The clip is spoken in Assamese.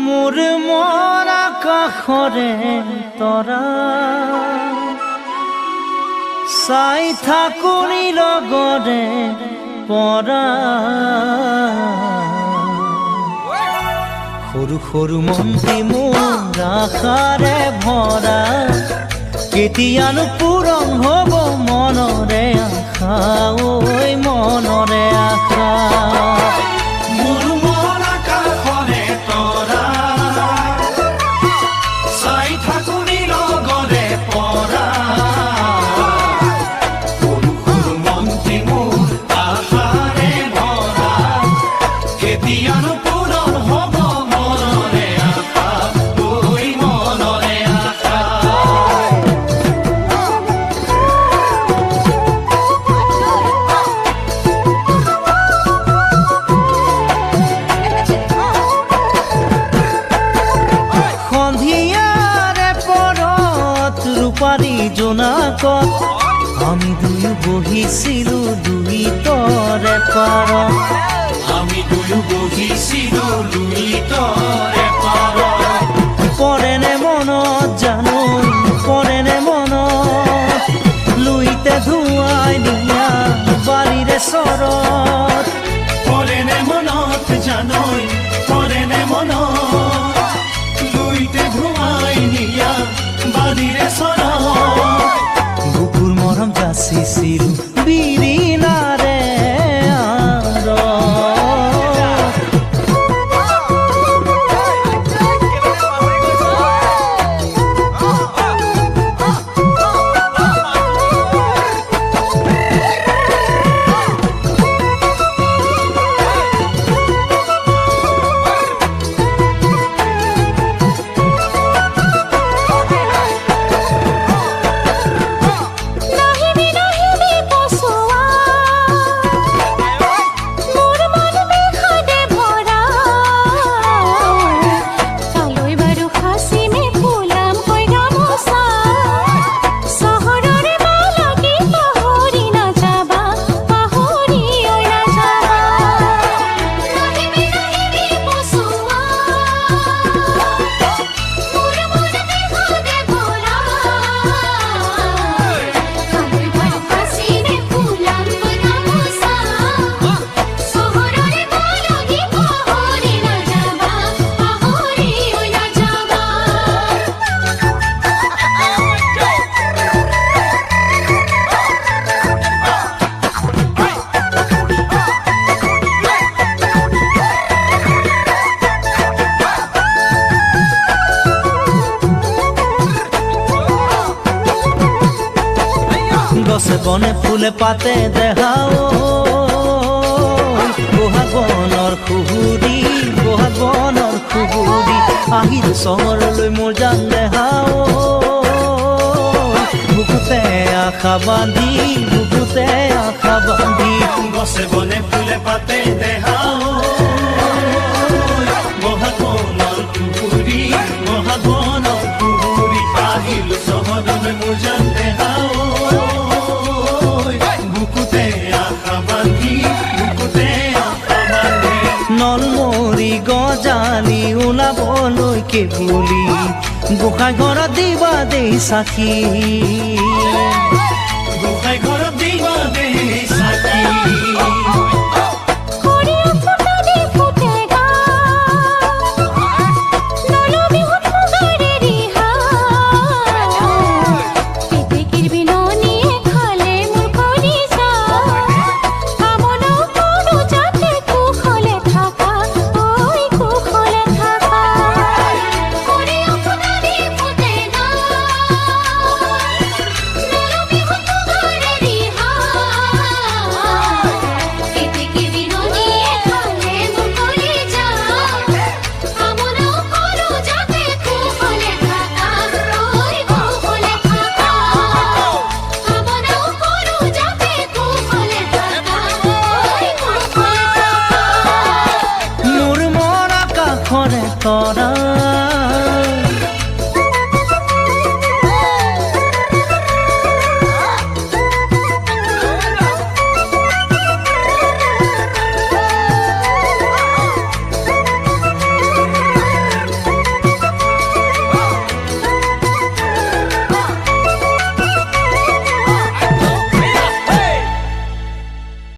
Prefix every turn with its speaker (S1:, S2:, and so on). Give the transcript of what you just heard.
S1: মোৰ মন আকাশৰে তৰা চাই থাকোঁ লগৰে পৰা সৰু সৰু মন্ত্ৰী মোৰ আশাৰে ভৰা কেতিয়ানো পূৰণ হ'ব মনৰে আশা ঐ মনৰে আশা
S2: মোৰ মন আকাশৰে তৰা চাই থাকোঁ লগৰে পৰা সৰু সৰু মন্ত্ৰী মোৰ আশাৰে ভৰা কেতিয়ানো পূৰণ হ'ব মনৰে আশা ঐ মনৰে আশা
S1: সন্ধিয়াৰে পৰত ৰূপাৰী জোনাকত আমি দুয়ো বহিছিলোঁ দুইতৰে পাৰত
S2: আমি দুয়ো বহিছিলোঁ দুইতৰে পাৰত
S1: পৰেনে মনত জানো পৰেনে মনত লুইতে ধুৱাই নিয়া বাৰীৰে চৰত
S2: পৰেনে মনত জানৈ পৰেনে মনত লুইতে ধুৱাই নিয়া বাৰীৰে চৰত
S1: বুকুৰ মৰম যাচিছিলোঁ বিৰিণাৰে আঁৰত গছে বনে ফুলে পাতে দেখাও বহাগ বনৰ খুহুৰি বহাগ বনৰ খুহুৰি আহিল চহৰলৈ মোৰ জান দেখাও বুকুতে আশা বান্ধি বুকুতে আশা বান্ধি
S2: গছে বনে ফুলে পাতে দেখাও বহাগ বনৰ খুহুৰি বহাগ বনৰ খুহুৰি আহিল চহৰলৈ মোৰ জান দেখাও বুকুতে আশা বান্ধি বুকুতে আশা বান্ধি
S1: নলমৰি গজালি ওলাবলৈকে বুলি গোসাঁই ঘৰত দিবা দেই চাকি
S2: গোসাঁই ঘৰত দিবা দেই চাকি
S1: তৰা